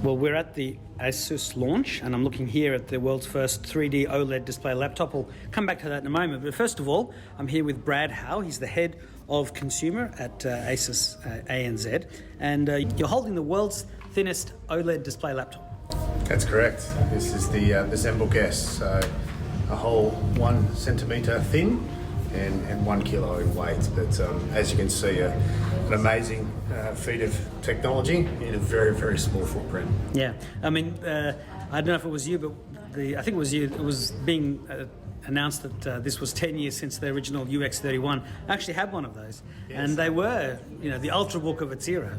Well, we're at the Asus launch, and I'm looking here at the world's first 3D OLED display laptop. I'll come back to that in a moment. But first of all, I'm here with Brad Howe. He's the head of consumer at Asus ANZ, and you're holding the world's thinnest OLED display laptop. That's correct. This is the ZenBook S, so a whole 1 centimetre thin and 1 kilo in weight. But as you can see, an amazing feat of technology in a very, very small footprint. Yeah, I mean, I don't know if it was you, but I think it was you. It was being announced that this was 10 years since the original UX31. I actually had one of those, yes. And they were, the ultrabook of its era.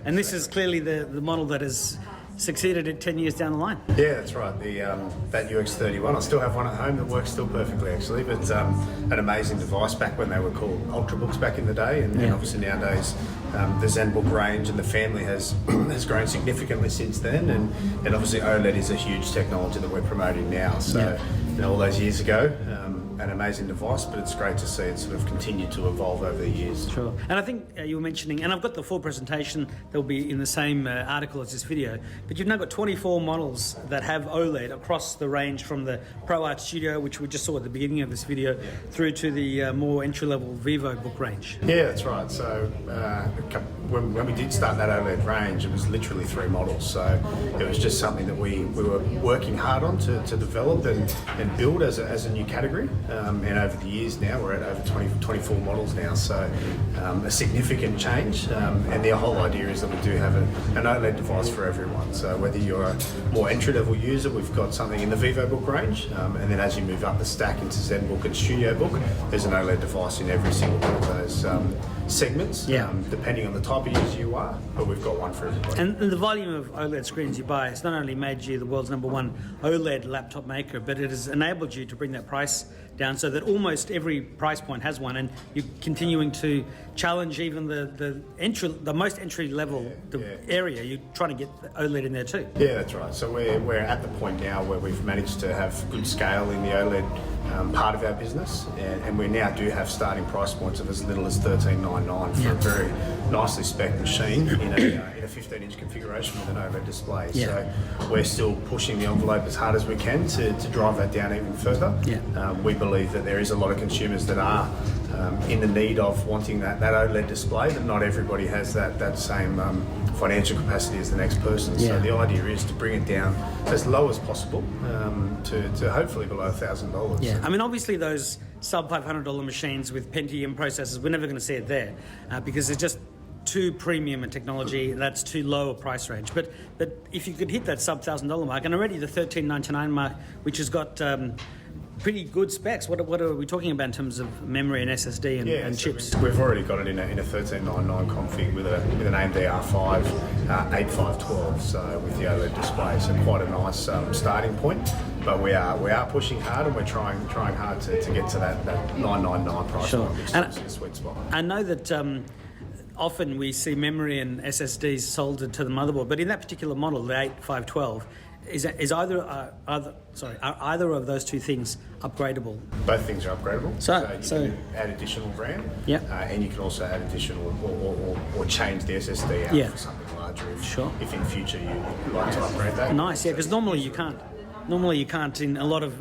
And this is clearly the model that has succeeded at 10 years down the line. Yeah, that's right. That UX31, I still have one at home that works still perfectly actually, but an amazing device back when they were called ultrabooks back in the day, and obviously nowadays the ZenBook range and the family has grown significantly since then, and obviously OLED is a huge technology that we're promoting now. So all those years ago, an amazing device, but it's great to see it sort of continue to evolve over the years. Sure. And I think you were mentioning, and I've got the full presentation, they'll be in the same article as this video, but you've now got 24 models that have OLED across the range from the ProArt Studio, which we just saw at the beginning of this video, through to the more entry-level VivoBook range. Yeah, that's right. So when we did start that OLED range, it was literally 3 models. So it was just something that we were working hard on to develop and build as a new category. And over the years now, we're at over 24 models now, so a significant change. And the whole idea is that we do have an OLED device for everyone. So whether you're a more entry-level user, we've got something in the VivoBook range, and then as you move up the stack into ZenBook and StudioBook, there's an OLED device in every single one of those segments, depending on the type of user you are, but we've got one for everybody. And the volume of OLED screens you buy, it's not only made you the world's #1 OLED laptop maker, but it has enabled you to bring that price down so that almost every price point has one, and you're continuing to challenge even the most entry level area. You're trying to get OLED in there too. Yeah, that's right. So we're at the point now where we've managed to have good scale in the OLED part of our business, and we now do have starting price points of as little as $13.99 for a very nicely spec'd machine in a 15-inch configuration with an OLED display. So we're still pushing the envelope as hard as we can to drive that down even further. We believe that there is a lot of consumers that are in the need of wanting that OLED display, but not everybody has that same financial capacity as the next person. So the idea is to bring it down as low as possible to hopefully below $1,000. Yeah, I mean obviously those sub $500 machines with Pentium processors, we're never going to see it there because it's just too premium a technology, that's too low a price range. But if you could hit that sub $1,000 mark, and already the $13.99 mark, which has got pretty good specs. What are we talking about in terms of memory and SSD and chips? We've already got it in a 1399 config with an AMD R5 8512, so with the OLED display, so quite a nice starting point. But we are pushing hard, and we're trying hard to get to that 999 price point, which is a sweet spot. I know that often we see memory and SSDs soldered to the motherboard, but in that particular model, the 8512, are either of those two things upgradable? Both things are upgradable. So you can add additional RAM, and you can also add additional or change the SSD out for something larger if in future you'd like to upgrade that. Nice, because normally you can't. Normally you can't in a lot of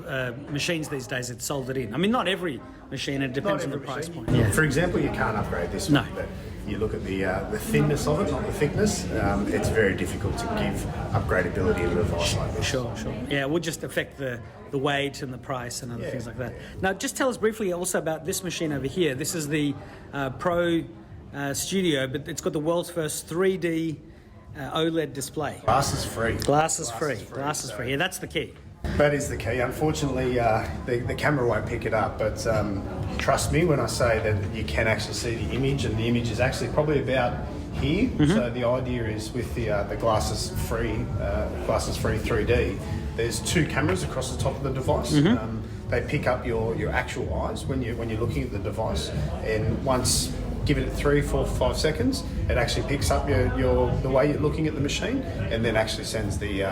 machines these days. It's soldered in. I mean, not every machine. It depends on the price point. For example, you can't upgrade this one, but you look at the thinness of it, not the thickness. It's very difficult to give upgradability in a device like this. Sure. Yeah, it would just affect the weight and the price and other things like that. Now, just tell us briefly also about this machine over here. This is the Pro Studio, but it's got the world's first 3D OLED display. Glasses free. Glasses free. Yeah, that's the key. That is the key. Unfortunately, the camera won't pick it up, but trust me when I say that you can actually see the image, and the image is actually probably about here. So the idea is with the glasses free 3D, there's 2 cameras across the top of the device. They pick up your actual eyes when you're looking at the device, and once give it 3, 4, 5 seconds. It actually picks up the way you're looking at the machine, and then actually sends the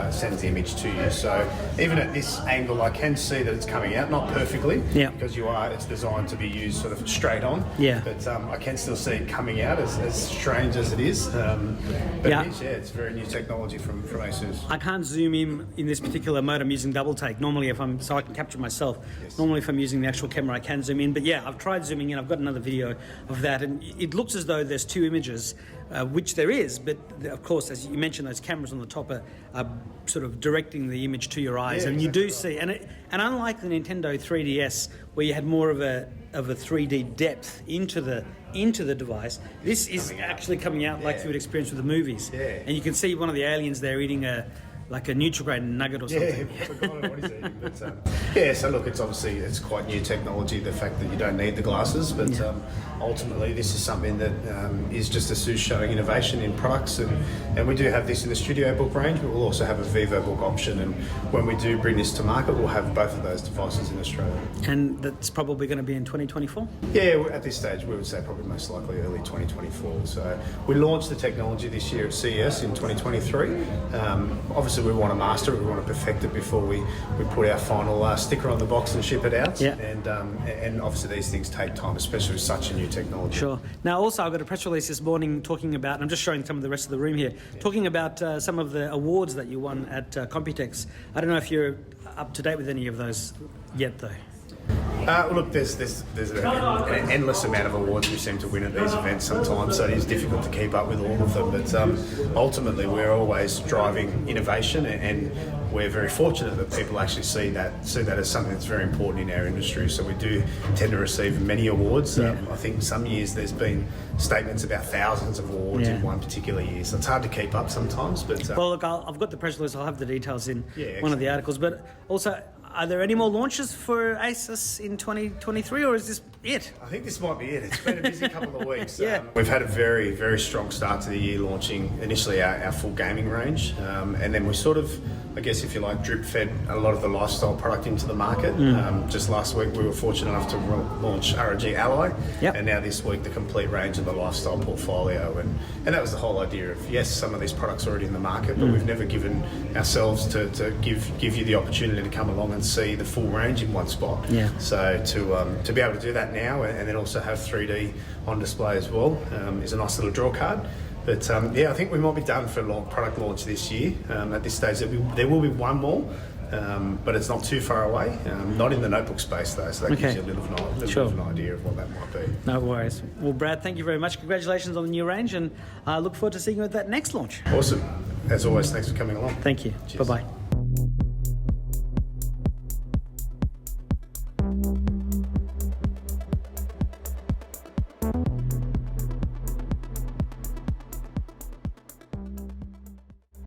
image to you. So even at this angle, I can see that it's coming out, not perfectly, Yeah. because it's designed to be used sort of straight on. Yeah. But I can still see it coming out, as strange as it is. But Yeah. it is, it's very new technology from ASUS. I can't zoom in this particular mode. I'm using double take. Normally, so I can capture myself. Yes. Normally, if I'm using the actual camera, I can zoom in. But yeah, I've tried zooming in. I've got another video of that, and it looks as though there's 2 images, which there is. But of course, as you mentioned, those cameras on the top are sort of directing the image to your eyes, Yeah, and you exactly do see. And unlike the Nintendo 3DS, where you had more of a 3D depth into the device, this is coming out. actually coming out like Yeah. you would experience with the movies. Yeah. And you can see one of the aliens there eating a Nutri-Grain nugget or something. Yeah, I forgot what he's eating. But, so look, it's quite new technology, the fact that you don't need the glasses, but ultimately this is something that is just ASUS showing innovation in products, and we do have this in the Studio Book range, but we'll also have a Vivo Book option, and when we do bring this to market, we'll have both of those devices in Australia. And that's probably going to be in 2024? Yeah, at this stage we would say probably most likely early 2024. So we launched the technology this year at CES in 2023. Obviously we want to master it, we want to perfect it before we put our final sticker on the box and ship it out. Yeah. And obviously these things take time, especially with such a new technology. Sure. Now, also, I got a press release this morning talking about, and I'm just showing some of the rest of the room here, talking about some of the awards that you won at Computex. I don't know if you're up to date with any of those yet, though. Look, there's an endless amount of awards we seem to win at these events sometimes, so it is difficult to keep up with all of them. But ultimately, we're always driving innovation, and we're very fortunate that people actually see that as something that's very important in our industry. So we do tend to receive many awards. Yeah. I think some years there's been statements about thousands of awards in one particular year, so it's hard to keep up sometimes. But Well, look, I've got the press release. I'll have the details in Yeah, one of the articles. But also, are there any more launches for ASUS in 2023, or is this it? I think this might be it. It's been a busy couple of weeks. Yeah. We've had a very, very strong start to the year, launching initially our full gaming range, and then we sort of, I guess if you like, drip fed a lot of the lifestyle product into the market. Just last week we were fortunate enough to launch ROG Ally, Yep. and now this week the complete range of the lifestyle portfolio, and that was the whole idea of, yes, some of these products are already in the market, but we've never given ourselves to give you the opportunity to come along and see the full range in one spot. Yeah. So to be able to do that now, and then also have 3D on display as well, is a nice little draw card. But I think we might be done for product launch this year. At this stage, there will be one more, but it's not too far away. Not in the notebook space though, so that gives you a little bit of an idea of what that might be. No worries. Well, Brad, thank you very much. Congratulations on the new range, and I look forward to seeing you at that next launch. Awesome. As always, thanks for coming along. Thank you. Cheers. Bye-bye.